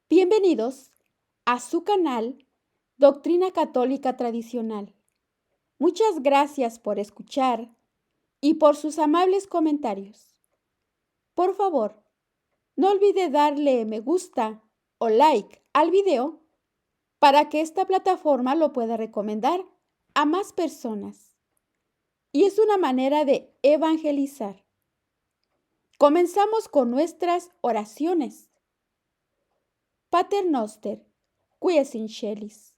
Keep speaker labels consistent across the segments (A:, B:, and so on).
A: Bienvenidos a su canal Doctrina Católica Tradicional. Muchas gracias por escuchar y por sus amables comentarios. Por favor, no olvide darle me gusta o like al video para que esta plataforma lo pueda recomendar a más personas. Y es una manera de evangelizar. Comenzamos con nuestras oraciones. Pater Noster, qui es in celis,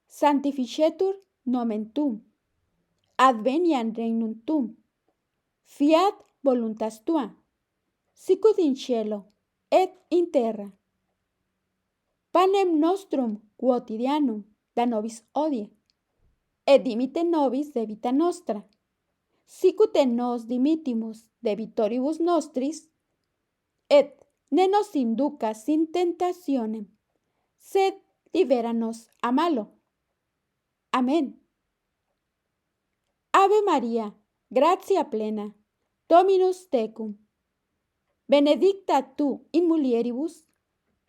A: sanctificetur nomen tuum, adveniat regnum tuum, fiat voluntas tua, sicut in cielo et in terra. Panem nostrum quotidianum da nobis hodie, et dimitte nobis debita nostra, sicut et nos dimittimus debitoribus nostris, et ne nos inducas in tentationem, sed libéranos a malo. Amén. Ave María, gratia plena, Dominus tecum, benedicta tu in mulieribus,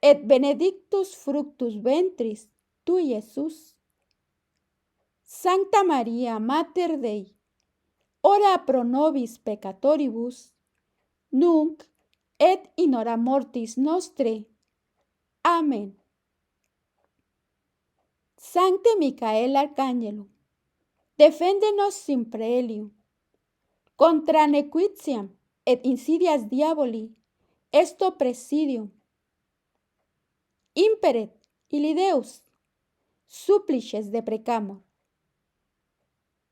A: et benedictus fructus ventris tui, Jesús. Sancta María, Mater Dei, ora pro nobis peccatoribus, nunc et in hora mortis nostre. Amén. Sancte Micael Arcángelo, defende-nos sin proelio, contra nequitiam et insidias diaboli, esto presidium. Imperet illi Deus, supplices deprecamur.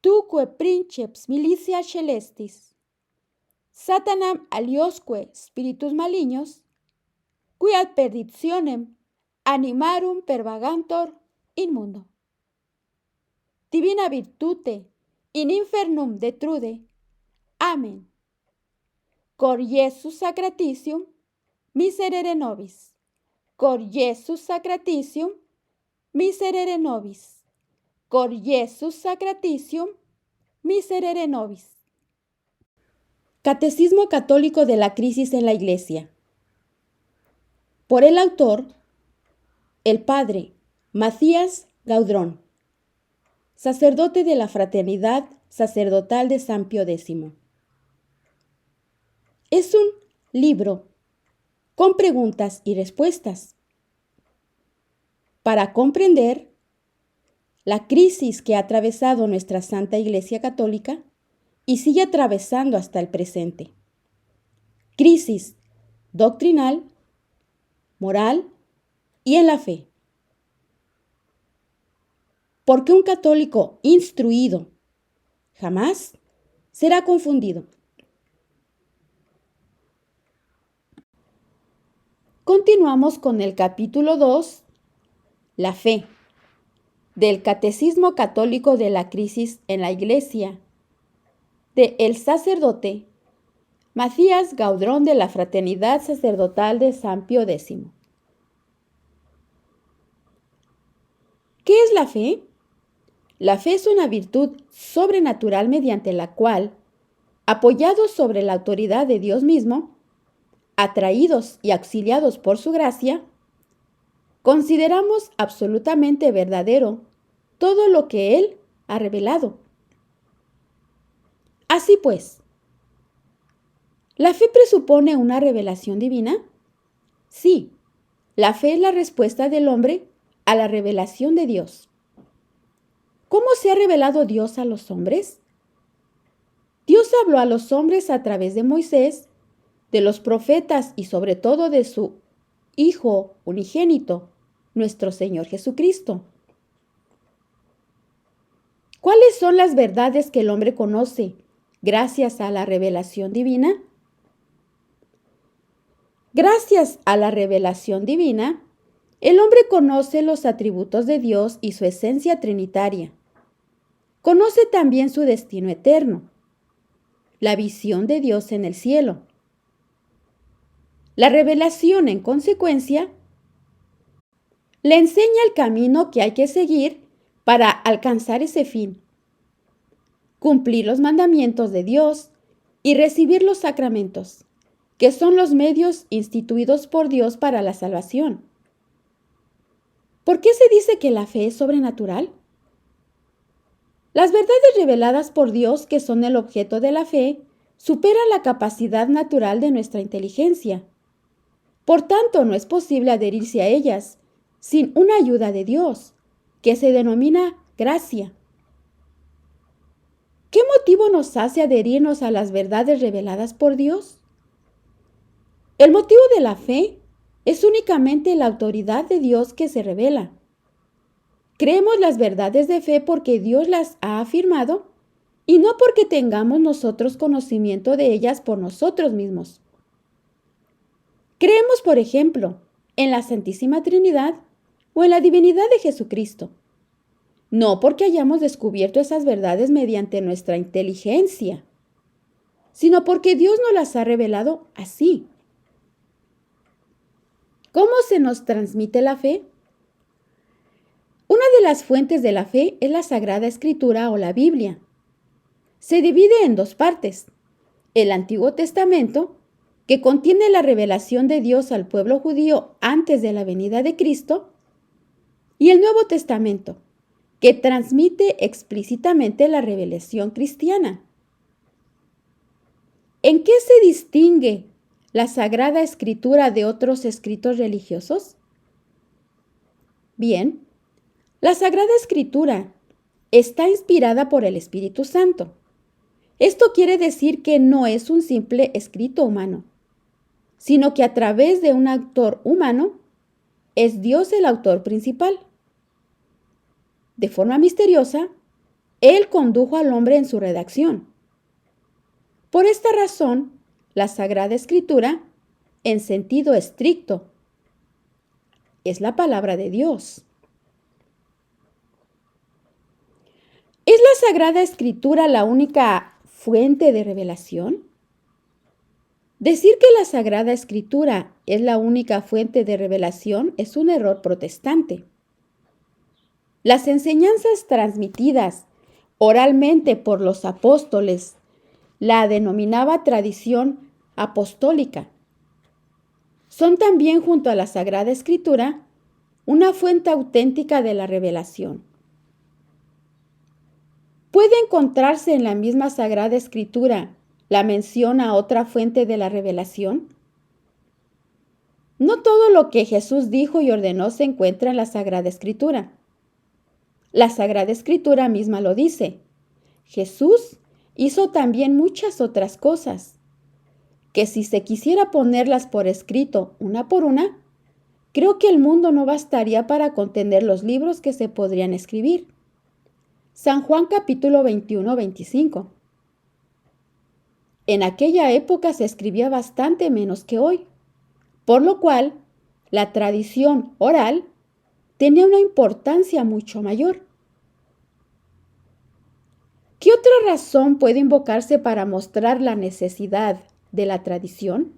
A: Tuque princeps militia celestis, Satanam aliosque spiritus malignos, qui ad perditionem animarum pervagantor in mundo. Divina virtute in infernum detrude. Amén. Cor Iesus sacratitium miserere nobis. Cor Iesus sacratitium miserere nobis. Cor Iesus sacratitium miserere nobis. Catecismo Católico de la Crisis en la Iglesia. Por el autor, el Padre Matías Gaudrón, sacerdote de la Fraternidad Sacerdotal de San Pío X. Es un libro con preguntas y respuestas para comprender la crisis que ha atravesado nuestra Santa Iglesia Católica y sigue atravesando hasta el presente. Crisis doctrinal, moral y en la fe. Porque un católico instruido jamás será confundido. Continuamos con el capítulo 2, la fe, del Catecismo Católico de la Crisis en la Iglesia, de el sacerdote Matías Gaudrón de la Fraternidad Sacerdotal de San Pío X. ¿Qué es la fe? La fe es una virtud sobrenatural mediante la cual, apoyados sobre la autoridad de Dios mismo, atraídos y auxiliados por su gracia, consideramos absolutamente verdadero todo lo que Él ha revelado. Así pues, ¿la fe presupone una revelación divina? Sí, la fe es la respuesta del hombre a la revelación de Dios. ¿Cómo se ha revelado Dios a los hombres? Dios habló a los hombres a través de Moisés, de los profetas y sobre todo de su Hijo unigénito, nuestro Señor Jesucristo. ¿Cuáles son las verdades que el hombre conoce gracias a la revelación divina? Gracias a la revelación divina, el hombre conoce los atributos de Dios y su esencia trinitaria. Conoce también su destino eterno, la visión de Dios en el cielo. La revelación, en consecuencia, le enseña el camino que hay que seguir para alcanzar ese fin, cumplir los mandamientos de Dios y recibir los sacramentos, que son los medios instituidos por Dios para la salvación. ¿Por qué se dice que la fe es sobrenatural? Las verdades reveladas por Dios, que son el objeto de la fe, superan la capacidad natural de nuestra inteligencia. Por tanto, no es posible adherirse a ellas sin una ayuda de Dios, que se denomina gracia. ¿Qué motivo nos hace adherirnos a las verdades reveladas por Dios? El motivo de la fe es únicamente la autoridad de Dios que se revela. Creemos las verdades de fe porque Dios las ha afirmado y no porque tengamos nosotros conocimiento de ellas por nosotros mismos. Creemos, por ejemplo, en la Santísima Trinidad o en la divinidad de Jesucristo, no porque hayamos descubierto esas verdades mediante nuestra inteligencia, sino porque Dios nos las ha revelado así. ¿Cómo se nos transmite la fe? Una de las fuentes de la fe es la Sagrada Escritura o la Biblia. Se divide en dos partes: el Antiguo Testamento, que contiene la revelación de Dios al pueblo judío antes de la venida de Cristo, y el Nuevo Testamento, que transmite explícitamente la revelación cristiana. ¿En qué se distingue la Sagrada Escritura de otros escritos religiosos? Bien, la Sagrada Escritura está inspirada por el Espíritu Santo. Esto quiere decir que no es un simple escrito humano, sino que a través de un autor humano es Dios el autor principal. De forma misteriosa, Él condujo al hombre en su redacción. Por esta razón, la Sagrada Escritura, en sentido estricto, es la palabra de Dios. ¿Es la Sagrada Escritura la única fuente de revelación? Decir que la Sagrada Escritura es la única fuente de revelación es un error protestante. Las enseñanzas transmitidas oralmente por los apóstoles la denominaba tradición apostólica. Son también, junto a la Sagrada Escritura, una fuente auténtica de la revelación. ¿Puede encontrarse en la misma Sagrada Escritura la mención a otra fuente de la revelación? No todo lo que Jesús dijo y ordenó se encuentra en la Sagrada Escritura. La Sagrada Escritura misma lo dice. Jesús hizo también muchas otras cosas, que si se quisiera ponerlas por escrito una por una, creo que el mundo no bastaría para contener los libros que se podrían escribir. San Juan capítulo 21-25. En aquella época se escribía bastante menos que hoy, por lo cual la tradición oral tenía una importancia mucho mayor. ¿Qué otra razón puede invocarse para mostrar la necesidad de la tradición?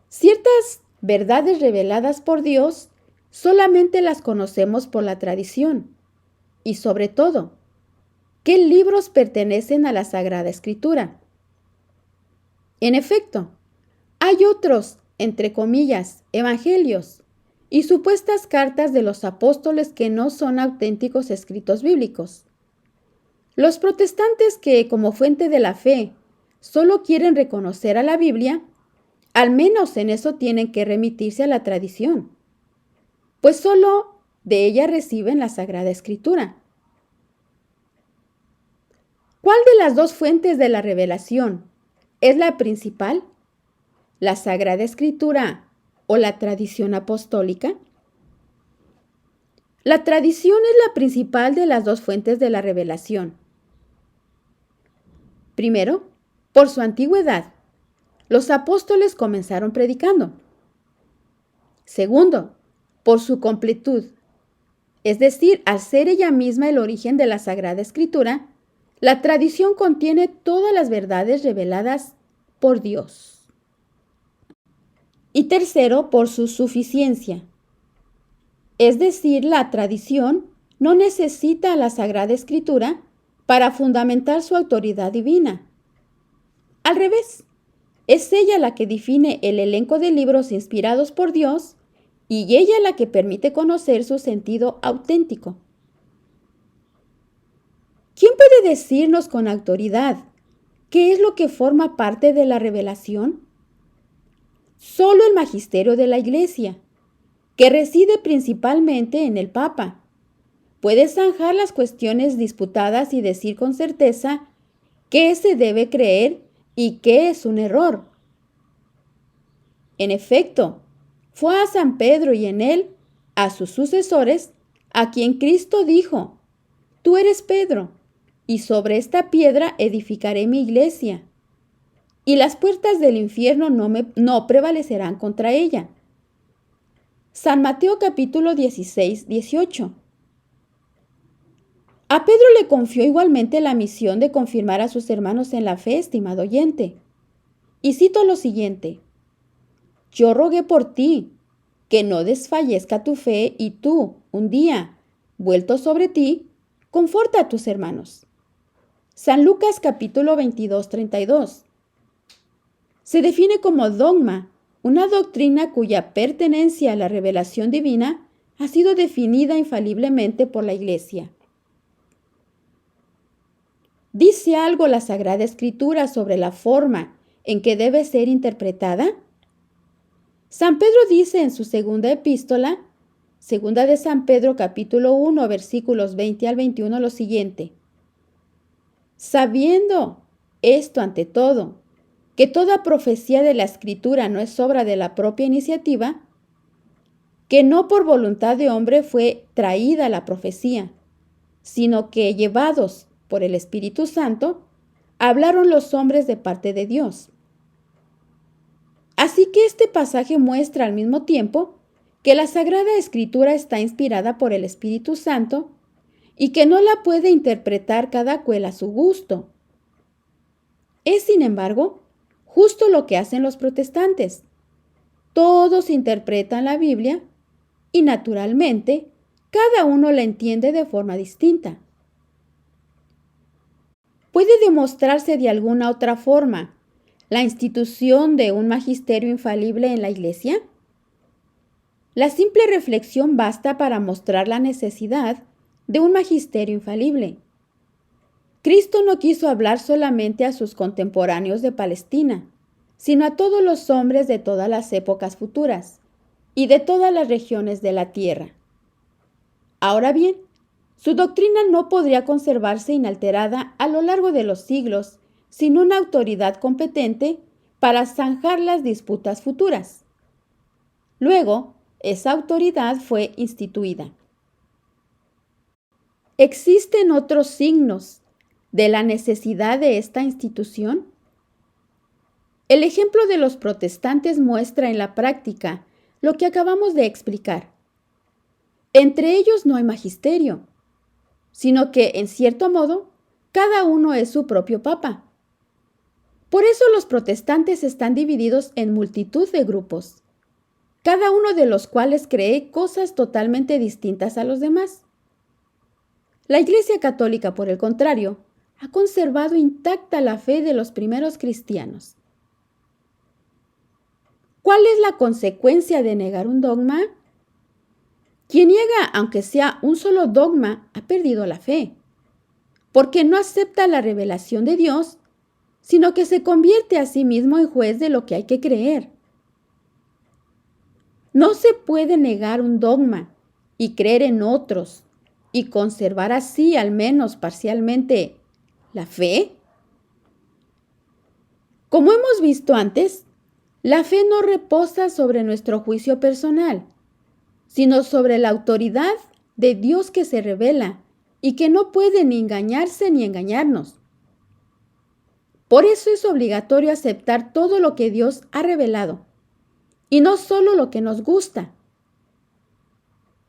A: Ciertas verdades reveladas por Dios solamente las conocemos por la tradición. Y sobre todo, ¿qué libros pertenecen a la Sagrada Escritura? En efecto, hay otros, entre comillas, evangelios y supuestas cartas de los apóstoles que no son auténticos escritos bíblicos. Los protestantes que, como fuente de la fe, solo quieren reconocer a la Biblia, al menos en eso tienen que remitirse a la tradición, pues solo de ella reciben la Sagrada Escritura. ¿Cuál de las dos fuentes de la revelación es la principal? ¿La Sagrada Escritura o la tradición apostólica? La tradición es la principal de las dos fuentes de la revelación. Primero, por su antigüedad, los apóstoles comenzaron predicando. Segundo, por su completud, es decir, al ser ella misma el origen de la Sagrada Escritura, la tradición contiene todas las verdades reveladas por Dios. Y tercero, por su suficiencia. Es decir, la tradición no necesita a la Sagrada Escritura para fundamentar su autoridad divina. Al revés, es ella la que define el elenco de libros inspirados por Dios y ella la que permite conocer su sentido auténtico. ¿Quién puede decirnos con autoridad qué es lo que forma parte de la revelación? Solo el magisterio de la Iglesia, que reside principalmente en el Papa, puede zanjar las cuestiones disputadas y decir con certeza qué se debe creer y qué es un error. En efecto, fue a San Pedro y en él, a sus sucesores, a quien Cristo dijo: Tú eres Pedro, y sobre esta piedra edificaré mi iglesia, y las puertas del infierno no prevalecerán contra ella. San Mateo capítulo 16, 18. A Pedro le confió igualmente la misión de confirmar a sus hermanos en la fe, estimado oyente. Y cito lo siguiente: Yo rogué por ti, que no desfallezca tu fe, y tú, un día, vuelto sobre ti, conforta a tus hermanos. San Lucas capítulo 22, 32. Se define como dogma una doctrina cuya pertenencia a la revelación divina ha sido definida infaliblemente por la Iglesia. ¿Dice algo la Sagrada Escritura sobre la forma en que debe ser interpretada? San Pedro dice en su segunda epístola, segunda de San Pedro capítulo 1, versículos 20 al 21, lo siguiente: Sabiendo esto ante todo, que toda profecía de la Escritura no es obra de la propia iniciativa, que no por voluntad de hombre fue traída la profecía, sino que llevados por el Espíritu Santo, hablaron los hombres de parte de Dios. Así que este pasaje muestra al mismo tiempo que la Sagrada Escritura está inspirada por el Espíritu Santo y que no la puede interpretar cada cual a su gusto. Es, sin embargo, justo lo que hacen los protestantes. Todos interpretan la Biblia y, naturalmente, cada uno la entiende de forma distinta. ¿Puede demostrarse de alguna otra forma la institución de un magisterio infalible en la Iglesia? La simple reflexión basta para mostrar la necesidad de un magisterio infalible. Cristo no quiso hablar solamente a sus contemporáneos de Palestina, sino a todos los hombres de todas las épocas futuras y de todas las regiones de la tierra. Ahora bien, su doctrina no podría conservarse inalterada a lo largo de los siglos sin una autoridad competente para zanjar las disputas futuras. Luego, esa autoridad fue instituida. ¿Existen otros signos de la necesidad de esta institución? El ejemplo de los protestantes muestra en la práctica lo que acabamos de explicar. Entre ellos no hay magisterio, sino que, en cierto modo, cada uno es su propio papa. Por eso los protestantes están divididos en multitud de grupos, cada uno de los cuales cree cosas totalmente distintas a los demás. La Iglesia Católica, por el contrario, ha conservado intacta la fe de los primeros cristianos. ¿Cuál es la consecuencia de negar un dogma? Quien niega, aunque sea un solo dogma, ha perdido la fe, porque no acepta la revelación de Dios, sino que se convierte a sí mismo en juez de lo que hay que creer. No se puede negar un dogma y creer en otros y conservar así, al menos parcialmente, la fe. Como hemos visto antes, la fe no reposa sobre nuestro juicio personal, sino sobre la autoridad de Dios que se revela y que no puede ni engañarse ni engañarnos. Por eso es obligatorio aceptar todo lo que Dios ha revelado, y no solo lo que nos gusta.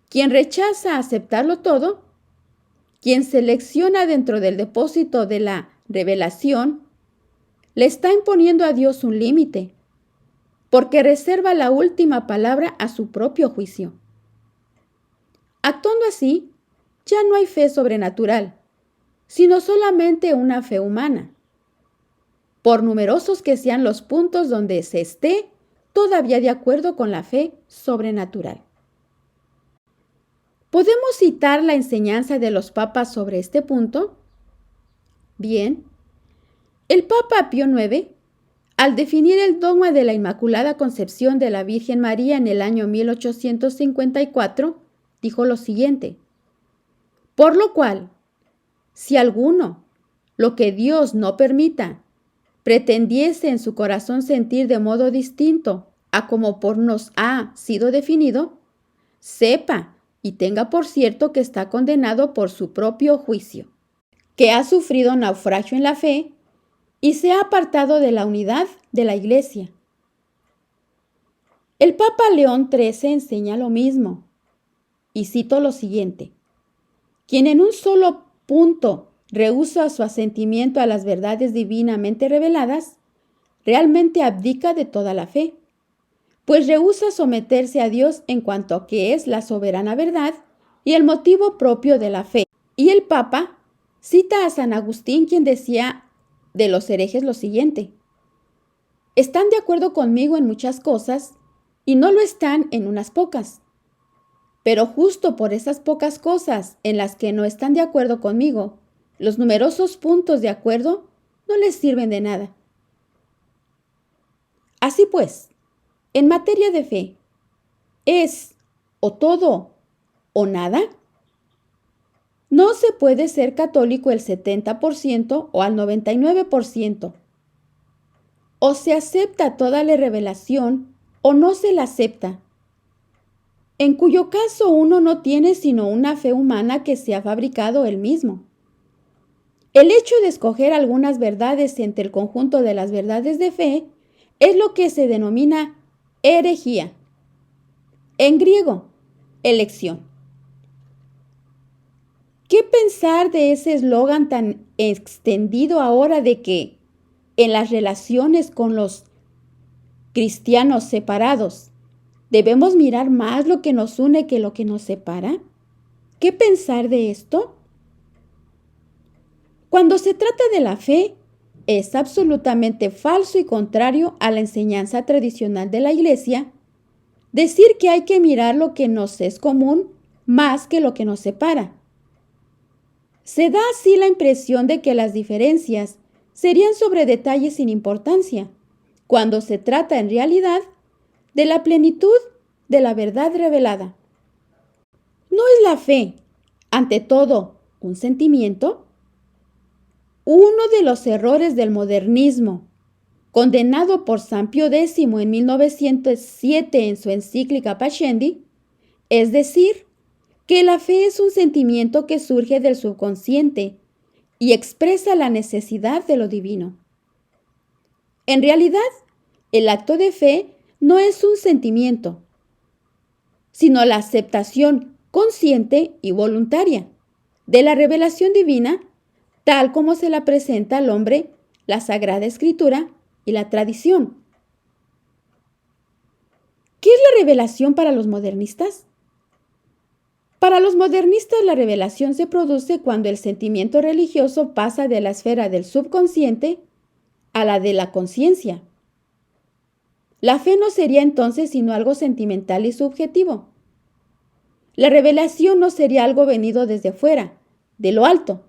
A: Quien rechaza aceptarlo todo, quien selecciona dentro del depósito de la revelación, le está imponiendo a Dios un límite, porque reserva la última palabra a su propio juicio. Actuando así, ya no hay fe sobrenatural, sino solamente una fe humana. Por numerosos que sean los puntos donde se esté todavía de acuerdo con la fe sobrenatural. ¿Podemos citar la enseñanza de los papas sobre este punto? Bien, el Papa Pío IX, al definir el dogma de la Inmaculada Concepción de la Virgen María en el año 1854, dijo lo siguiente: por lo cual, si alguno, lo que Dios no permita, pretendiese en su corazón sentir de modo distinto a como por nos ha sido definido, sepa y tenga por cierto que está condenado por su propio juicio, que ha sufrido naufragio en la fe y se ha apartado de la unidad de la Iglesia. El Papa León XIII enseña lo mismo, y cito lo siguiente: quien en un solo punto rehúsa su asentimiento a las verdades divinamente reveladas, realmente abdica de toda la fe, pues rehúsa someterse a Dios en cuanto a que es la soberana verdad y el motivo propio de la fe. Y el Papa cita a San Agustín, quien decía de los herejes lo siguiente: están de acuerdo conmigo en muchas cosas y no lo están en unas pocas. Pero justo por esas pocas cosas en las que no están de acuerdo conmigo, los numerosos puntos de acuerdo no les sirven de nada. Así pues, en materia de fe, ¿es o todo o nada? No se puede ser católico el 70% o al 99%. O se acepta toda la revelación o no se la acepta, en cuyo caso uno no tiene sino una fe humana que se ha fabricado él mismo. El hecho de escoger algunas verdades entre el conjunto de las verdades de fe es lo que se denomina herejía. En griego, elección. ¿Qué pensar de ese eslogan tan extendido ahora de que en las relaciones con los cristianos separados debemos mirar más lo que nos une que lo que nos separa? ¿Qué pensar de esto? Cuando se trata de la fe, es absolutamente falso y contrario a la enseñanza tradicional de la Iglesia decir que hay que mirar lo que nos es común más que lo que nos separa. Se da así la impresión de que las diferencias serían sobre detalles sin importancia, cuando se trata en realidad de la plenitud de la verdad revelada. ¿No es la fe, ante todo, un sentimiento? Uno de los errores del modernismo, condenado por San Pío X en 1907 en su encíclica Pascendi, es decir, que la fe es un sentimiento que surge del subconsciente y expresa la necesidad de lo divino. En realidad, el acto de fe no es un sentimiento, sino la aceptación consciente y voluntaria de la revelación divina, tal como se la presenta al hombre la Sagrada Escritura y la tradición. ¿Qué es la revelación para los modernistas? Para los modernistas, la revelación se produce cuando el sentimiento religioso pasa de la esfera del subconsciente a la de la conciencia. La fe no sería entonces sino algo sentimental y subjetivo. La revelación no sería algo venido desde fuera, de lo alto,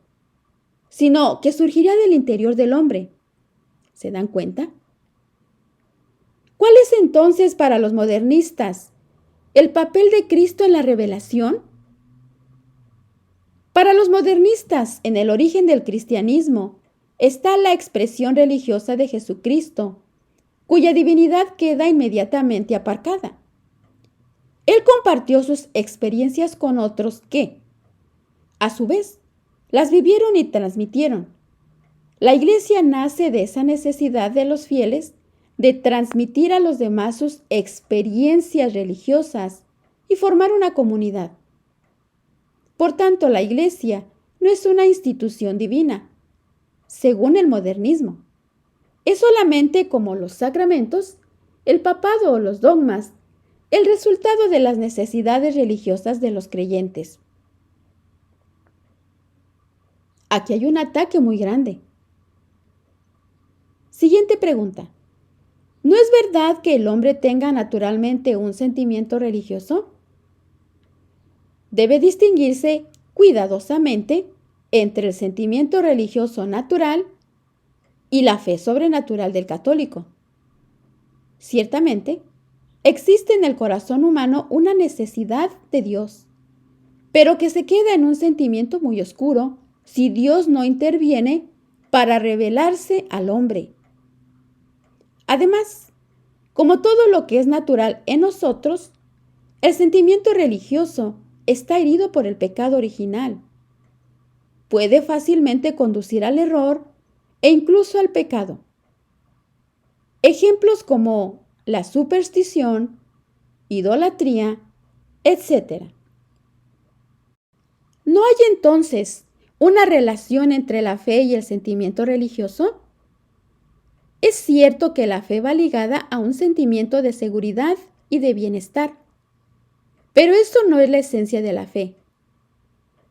A: sino que surgiría del interior del hombre. ¿Se dan cuenta? ¿Cuál es entonces para los modernistas el papel de Cristo en la revelación? Para los modernistas, en el origen del cristianismo, está la expresión religiosa de Jesucristo, cuya divinidad queda inmediatamente aparcada. Él compartió sus experiencias con otros que, a su vez, las vivieron y transmitieron. La Iglesia nace de esa necesidad de los fieles de transmitir a los demás sus experiencias religiosas y formar una comunidad. Por tanto, la Iglesia no es una institución divina, según el modernismo. Es solamente, como los sacramentos, el papado o los dogmas, el resultado de las necesidades religiosas de los creyentes. Aquí hay un ataque muy grande. Siguiente pregunta. ¿No es verdad que el hombre tenga naturalmente un sentimiento religioso? Debe distinguirse cuidadosamente entre el sentimiento religioso natural y la fe sobrenatural del católico. Ciertamente, existe en el corazón humano una necesidad de Dios, pero que se queda en un sentimiento muy oscuro si Dios no interviene para revelarse al hombre. Además, como todo lo que es natural en nosotros, el sentimiento religioso está herido por el pecado original. Puede fácilmente conducir al error e incluso al pecado. Ejemplos como la superstición, idolatría, etc. ¿No hay entonces una relación entre la fe y el sentimiento religioso? Es cierto que la fe va ligada a un sentimiento de seguridad y de bienestar, pero esto no es la esencia de la fe.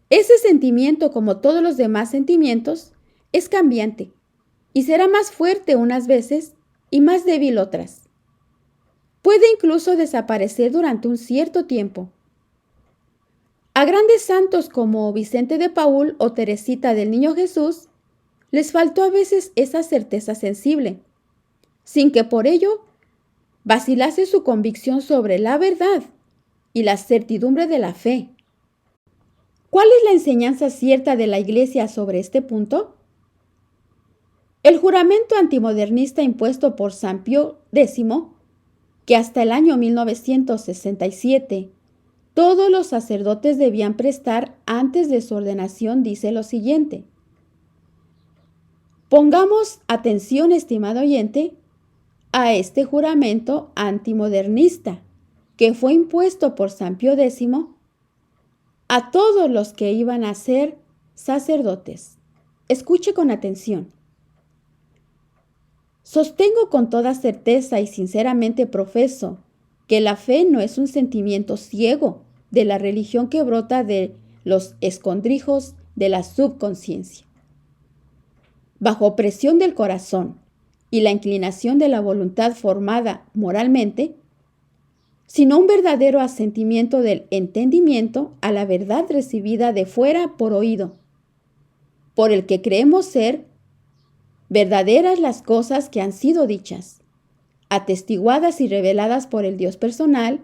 A: Ese sentimiento, como todos los demás sentimientos, es cambiante y será más fuerte unas veces y más débil otras. Puede incluso desaparecer durante un cierto tiempo. A grandes santos como Vicente de Paúl o Teresita del Niño Jesús, les faltó a veces esa certeza sensible, sin que por ello vacilase su convicción sobre la verdad y la certidumbre de la fe. ¿Cuál es la enseñanza cierta de la Iglesia sobre este punto? El juramento antimodernista impuesto por San Pío X, que hasta el año 1967 todos los sacerdotes debían prestar antes de su ordenación, dice lo siguiente. Pongamos atención, estimado oyente, a este juramento antimodernista que fue impuesto por San Pío X a todos los que iban a ser sacerdotes. Escuche con atención. Sostengo con toda certeza y sinceramente profeso que la fe no es un sentimiento ciego de la religión que brota de los escondrijos de la subconsciencia. Bajo presión del corazón y la inclinación de la voluntad formada moralmente, sino un verdadero asentimiento del entendimiento a la verdad recibida de fuera por oído, por el que creemos ser verdaderas las cosas que han sido dichas, atestiguadas y reveladas por el Dios personal,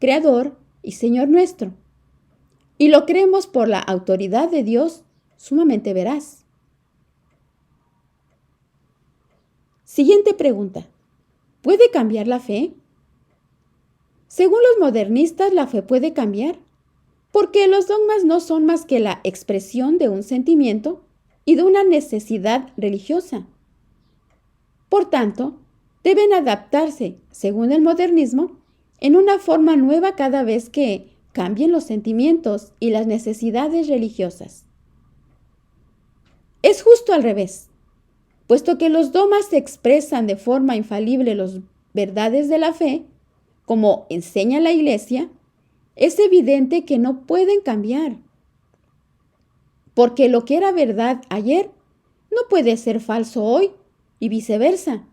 A: Creador y Señor nuestro. Y lo creemos por la autoridad de Dios sumamente veraz. Siguiente pregunta. ¿Puede cambiar la fe? Según los modernistas, la fe puede cambiar, porque los dogmas no son más que la expresión de un sentimiento y de una necesidad religiosa. Por tanto, deben adaptarse, según el modernismo, en una forma nueva cada vez que cambien los sentimientos y las necesidades religiosas. Es justo al revés, puesto que los dogmas expresan de forma infalible las verdades de la fe, como enseña la Iglesia, es evidente que no pueden cambiar, porque lo que era verdad ayer no puede ser falso hoy y viceversa.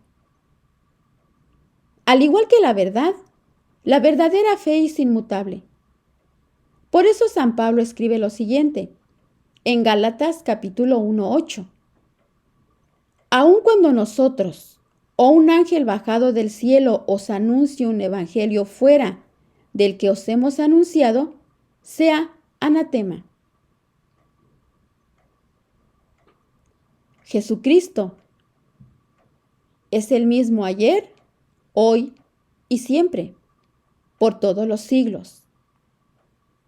A: Al igual que la verdadera fe es inmutable. Por eso San Pablo escribe lo siguiente, en Gálatas capítulo 1:8. Aun cuando nosotros o un ángel bajado del cielo os anuncie un evangelio fuera del que os hemos anunciado, sea anatema. Jesucristo es el mismo ayer, hoy y siempre, por todos los siglos.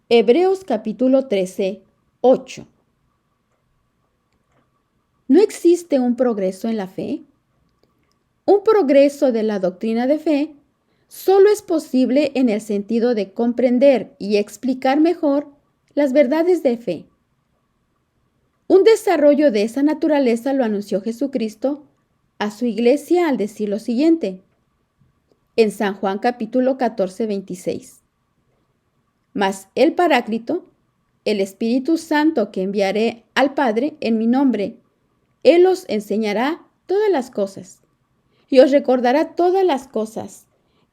A: Hebreos capítulo 13:8. ¿No existe un progreso en la fe? Un progreso de la doctrina de fe solo es posible en el sentido de comprender y explicar mejor las verdades de fe. Un desarrollo de esa naturaleza lo anunció Jesucristo a su iglesia al decir lo siguiente, en San Juan capítulo 14:26. Mas el Paráclito, el Espíritu Santo que enviaré al Padre en mi nombre, Él os enseñará todas las cosas y os recordará todas las cosas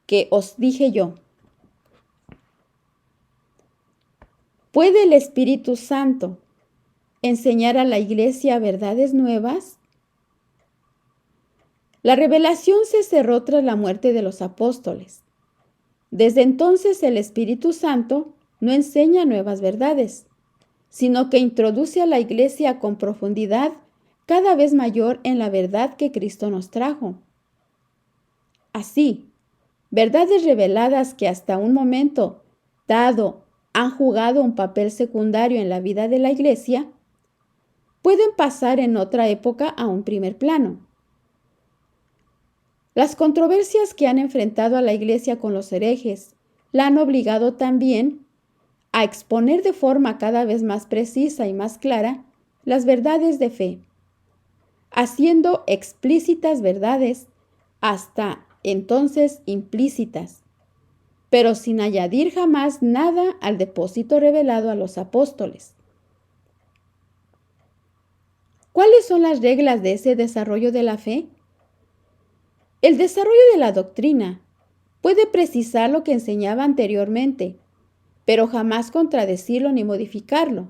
A: que os dije yo. ¿Puede el Espíritu Santo enseñar a la Iglesia verdades nuevas? La revelación se cerró tras la muerte de los apóstoles. Desde entonces el Espíritu Santo no enseña nuevas verdades, sino que introduce a la Iglesia con profundidad cada vez mayor en la verdad que Cristo nos trajo. Así, verdades reveladas que hasta un momento dado han jugado un papel secundario en la vida de la Iglesia, pueden pasar en otra época a un primer plano. Las controversias que han enfrentado a la Iglesia con los herejes la han obligado también a exponer de forma cada vez más precisa y más clara las verdades de fe, haciendo explícitas verdades hasta entonces implícitas, pero sin añadir jamás nada al depósito revelado a los apóstoles. ¿Cuáles son las reglas de ese desarrollo de la fe? El desarrollo de la doctrina puede precisar lo que enseñaba anteriormente, pero jamás contradecirlo ni modificarlo.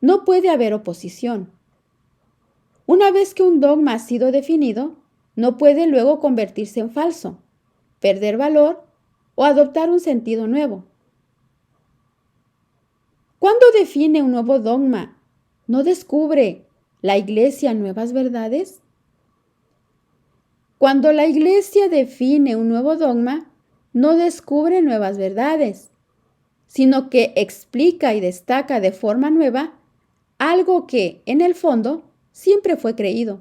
A: No puede haber oposición. Una vez que un dogma ha sido definido, no puede luego convertirse en falso, perder valor o adoptar un sentido nuevo. ¿Cuándo define un nuevo dogma? ¿No descubre la Iglesia nuevas verdades? Cuando la Iglesia define un nuevo dogma, no descubre nuevas verdades, sino que explica y destaca de forma nueva algo que, en el fondo, siempre fue creído.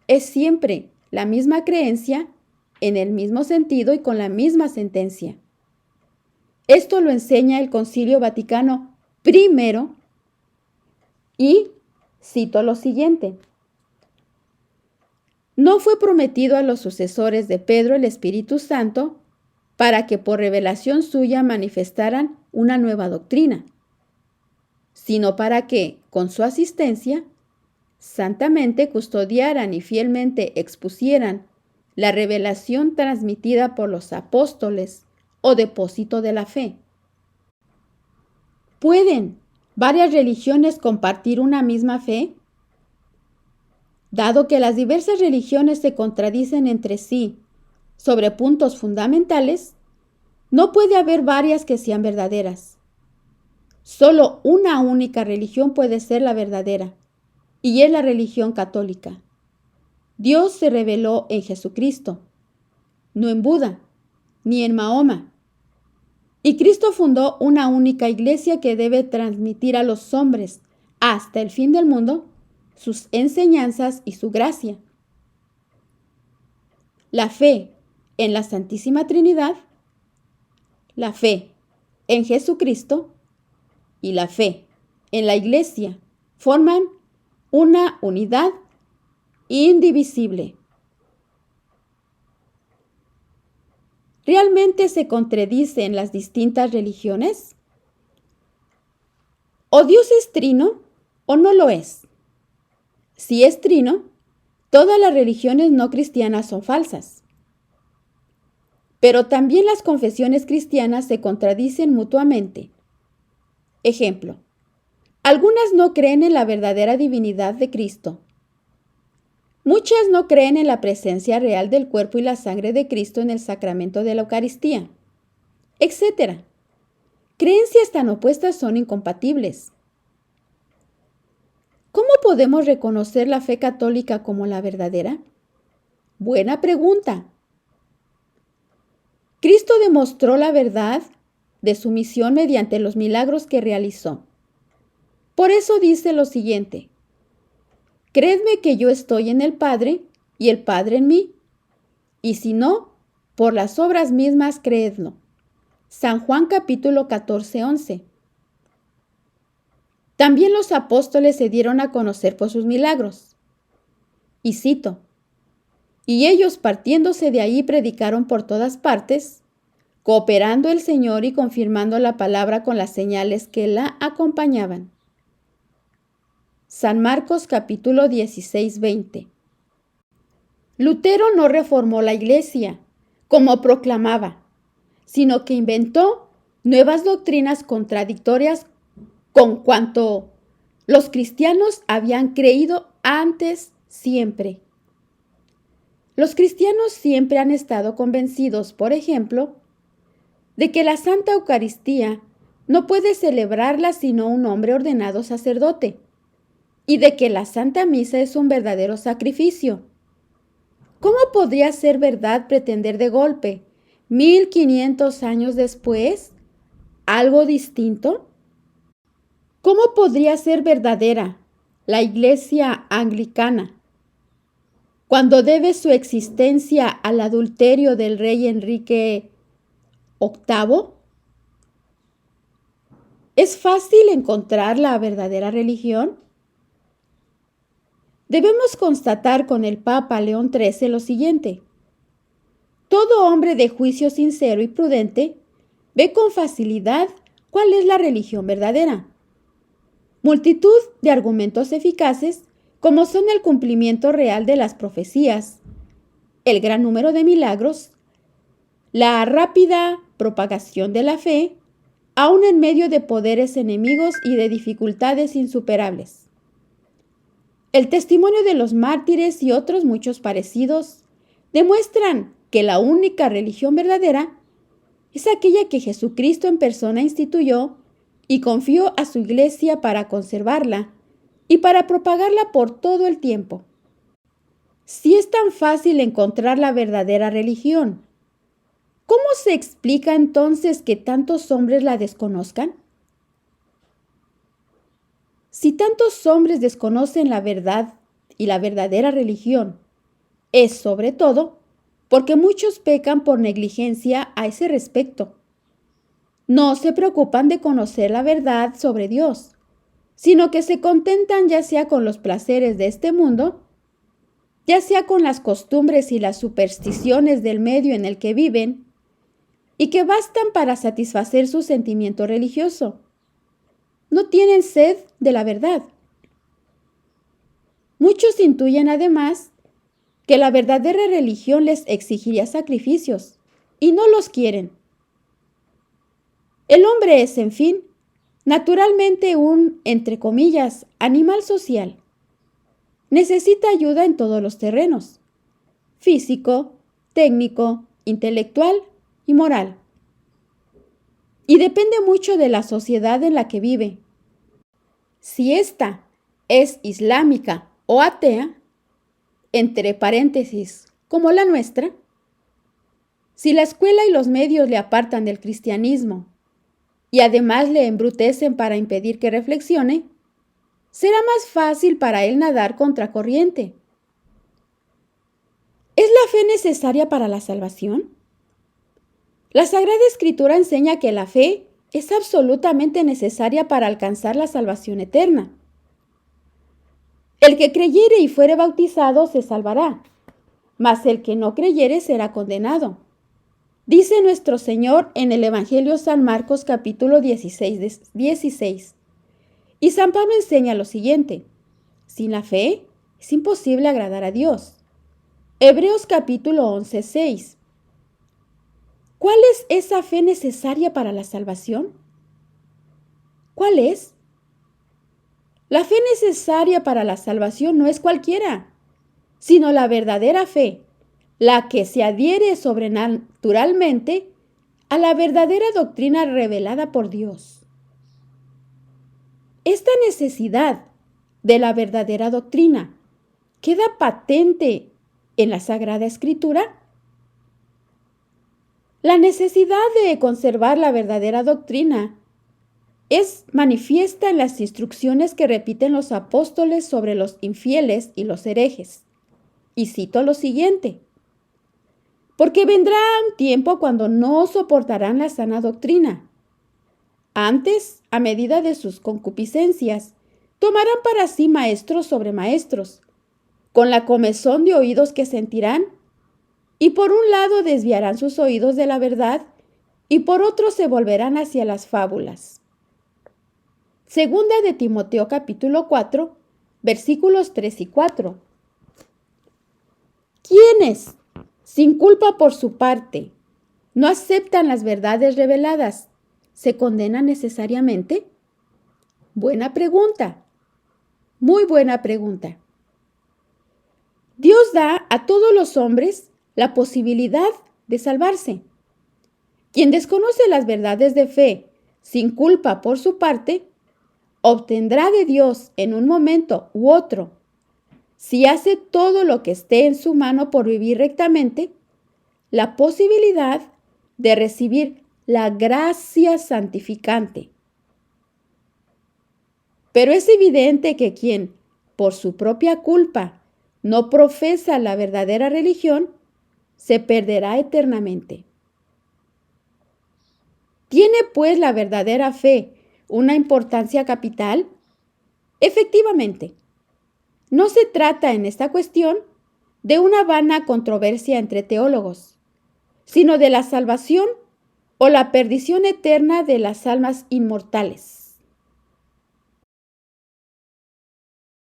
A: Es siempre la misma creencia, en el mismo sentido y con la misma sentencia. Esto lo enseña el Concilio Vaticano I y cito lo siguiente. No fue prometido a los sucesores de Pedro el Espíritu Santo para que por revelación suya manifestaran una nueva doctrina, sino para que, con su asistencia, santamente custodiaran y fielmente expusieran la revelación transmitida por los apóstoles o depósito de la fe. ¿Pueden varias religiones compartir una misma fe? Dado que las diversas religiones se contradicen entre sí sobre puntos fundamentales, no puede haber varias que sean verdaderas. Solo una única religión puede ser la verdadera, y es la religión católica. Dios se reveló en Jesucristo, no en Buda, ni en Mahoma. Y Cristo fundó una única iglesia que debe transmitir a los hombres, hasta el fin del mundo, sus enseñanzas y su gracia. La fe en la Santísima Trinidad, la fe en Jesucristo y la fe en la Iglesia forman una unidad indivisible. ¿Realmente se contradicen las distintas religiones? ¿O Dios es trino o no lo es? Si es trino, todas las religiones no cristianas son falsas. Pero también las confesiones cristianas se contradicen mutuamente. Ejemplo, algunas no creen en la verdadera divinidad de Cristo. Muchas no creen en la presencia real del cuerpo y la sangre de Cristo en el sacramento de la Eucaristía, etc. Creencias tan opuestas son incompatibles. ¿Cómo podemos reconocer la fe católica como la verdadera? Buena pregunta. Cristo demostró la verdad de su misión mediante los milagros que realizó. Por eso dice lo siguiente: creedme que yo estoy en el Padre y el Padre en mí, y si no, por las obras mismas creedlo. San Juan capítulo 14, 11. También los apóstoles se dieron a conocer por sus milagros. Y cito, y ellos partiéndose de ahí predicaron por todas partes, cooperando el Señor y confirmando la palabra con las señales que la acompañaban. San Marcos capítulo 16, 20. Lutero no reformó la Iglesia, como proclamaba, sino que inventó nuevas doctrinas contradictorias con cuanto los cristianos habían creído antes siempre. Los cristianos siempre han estado convencidos, por ejemplo, de que la Santa Eucaristía no puede celebrarla sino un hombre ordenado sacerdote, y de que la Santa Misa es un verdadero sacrificio. ¿Cómo podría ser verdad pretender de golpe, 1500 años después, algo distinto? ¿Cómo podría ser verdadera la Iglesia anglicana cuando debe su existencia al adulterio del rey Enrique VIII? ¿Es fácil encontrar la verdadera religión? Debemos constatar con el Papa León XIII lo siguiente. Todo hombre de juicio sincero y prudente ve con facilidad cuál es la religión verdadera. Multitud de argumentos eficaces, como son el cumplimiento real de las profecías, el gran número de milagros, la rápida propagación de la fe, aun en medio de poderes enemigos y de dificultades insuperables. El testimonio de los mártires y otros muchos parecidos demuestran que la única religión verdadera es aquella que Jesucristo en persona instituyó y confió a su Iglesia para conservarla y para propagarla por todo el tiempo. Si es tan fácil encontrar la verdadera religión, ¿cómo se explica entonces que tantos hombres la desconozcan? Si tantos hombres desconocen la verdad y la verdadera religión, es sobre todo porque muchos pecan por negligencia a ese respecto. No se preocupan de conocer la verdad sobre Dios, sino que se contentan ya sea con los placeres de este mundo, ya sea con las costumbres y las supersticiones del medio en el que viven, y que bastan para satisfacer su sentimiento religioso. No tienen sed de la verdad. Muchos intuyen además que la verdadera religión les exigiría sacrificios, y no los quieren. El hombre es, en fin, naturalmente un, entre comillas, animal social. Necesita ayuda en todos los terrenos: físico, técnico, intelectual y moral. Y depende mucho de la sociedad en la que vive. Si ésta es islámica o atea, entre paréntesis, como la nuestra, si la escuela y los medios le apartan del cristianismo y además le embrutecen para impedir que reflexione, será más fácil para él nadar contracorriente. ¿Es la fe necesaria para la salvación? La Sagrada Escritura enseña que la fe es absolutamente necesaria para alcanzar la salvación eterna. El que creyere y fuere bautizado se salvará, mas el que no creyere será condenado. Dice nuestro Señor en el Evangelio San Marcos capítulo 16. Y San Pablo enseña lo siguiente: sin la fe es imposible agradar a Dios. Hebreos capítulo 11:6. ¿Cuál es esa fe necesaria para la salvación? ¿Cuál es? La fe necesaria para la salvación no es cualquiera, sino la verdadera fe, la que se adhiere sobrenaturalmente a la verdadera doctrina revelada por Dios. Esta necesidad de la verdadera doctrina queda patente en la Sagrada Escritura. La necesidad de conservar la verdadera doctrina es manifiesta en las instrucciones que repiten los apóstoles sobre los infieles y los herejes. Y cito lo siguiente: porque vendrá un tiempo cuando no soportarán la sana doctrina. Antes, a medida de sus concupiscencias, tomarán para sí maestros sobre maestros, con la comezón de oídos que sentirán, y por un lado desviarán sus oídos de la verdad, y por otro se volverán hacia las fábulas. Segunda de Timoteo capítulo 4, versículos 3 y 4. ¿Quiénes, sin culpa por su parte, no aceptan las verdades reveladas, se condena necesariamente? Buena pregunta. Muy buena pregunta. Dios da a todos los hombres la posibilidad de salvarse. Quien desconoce las verdades de fe sin culpa por su parte, obtendrá de Dios en un momento u otro, si hace todo lo que esté en su mano por vivir rectamente, la posibilidad de recibir la gracia santificante. Pero es evidente que quien, por su propia culpa, no profesa la verdadera religión, se perderá eternamente. ¿Tiene pues la verdadera fe una importancia capital? Efectivamente, no se trata en esta cuestión de una vana controversia entre teólogos, sino de la salvación o la perdición eterna de las almas inmortales.